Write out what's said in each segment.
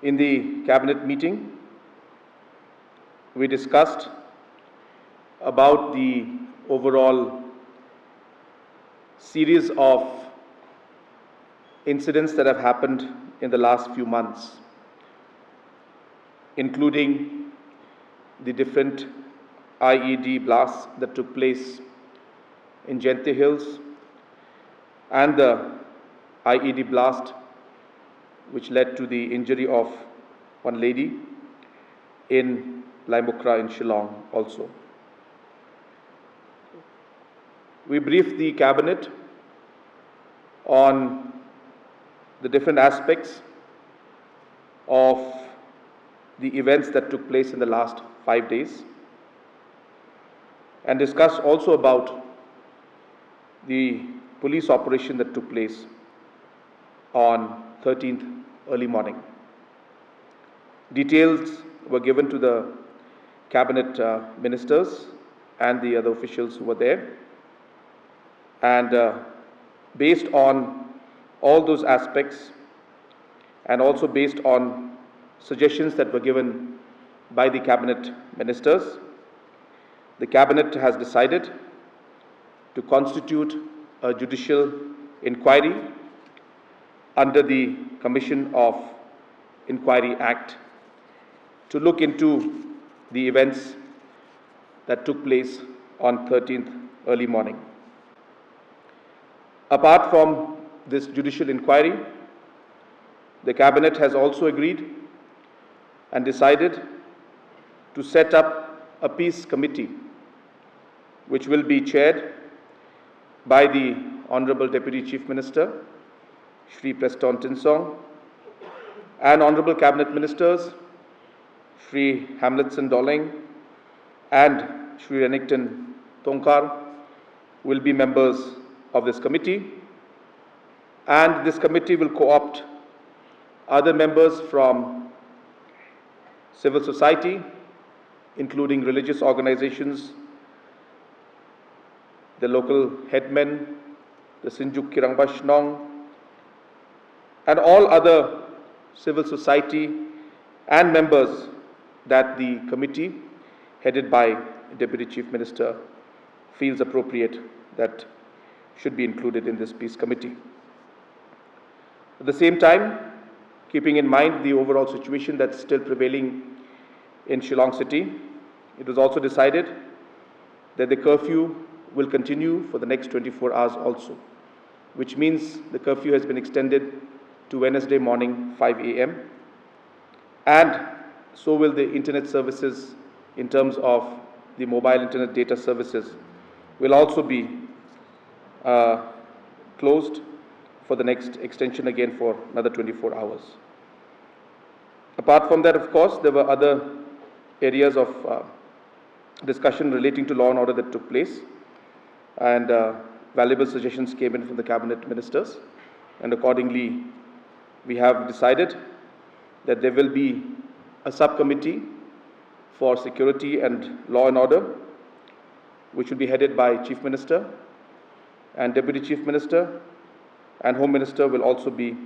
In the cabinet meeting, we discussed about the overall series of incidents that have happened in the last few months, including the different IED blasts that took place in Jayante Hills and the IED blast which led to the injury of one lady in Laimukra in Shillong also. We briefed the cabinet on the different aspects of the events that took place in the last 5 days and discussed also about the police operation that took place on 13th early morning. Details were given to the cabinet ministers and the other officials who were there, and based on all those aspects and also based on suggestions that were given by the cabinet ministers, the cabinet has decided to constitute a judicial inquiry under the Commission of Inquiry Act to look into the events that took place on 13th early morning. Apart from this judicial inquiry, the cabinet has also agreed and decided to set up a peace committee which will be chaired by the Honorable Deputy Chief Minister, Shri Preston Tinsong, and Honorable Cabinet Ministers, Shri Hamletson Dolling and Shri Renington Tongkar will be members of this committee, and this committee will co-opt other members from civil society, including religious organizations, the local headmen, the Sinjuk Kirangbashnong, and all other civil society and members that the committee headed by Deputy Chief Minister feels appropriate that should be included in this peace committee. At the same time, keeping in mind the overall situation that's still prevailing in Shillong city, it was also decided that the curfew will continue for the next 24 hours also, which means the curfew has been extended to Wednesday morning 5 a.m. and so will the internet services in terms of the mobile internet data services will also be closed for the next extension again for another 24 hours. Apart from that, of course, there were other areas of discussion relating to law and order that took place, and valuable suggestions came in from the cabinet ministers, and accordingly we have decided that there will be a subcommittee for security and law and order which will be headed by Chief Minister, and Deputy Chief Minister and Home Minister will also be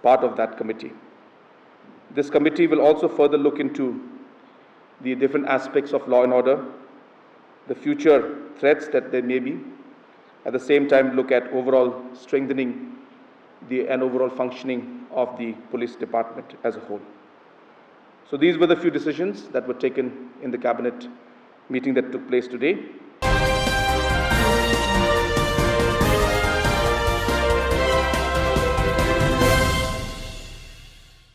part of that committee. This committee will also further look into the different aspects of law and order, the future threats that there may be, at the same time look at overall strengthening and overall functioning of the police department as a whole. So these were the few decisions that were taken in the cabinet meeting that took place today.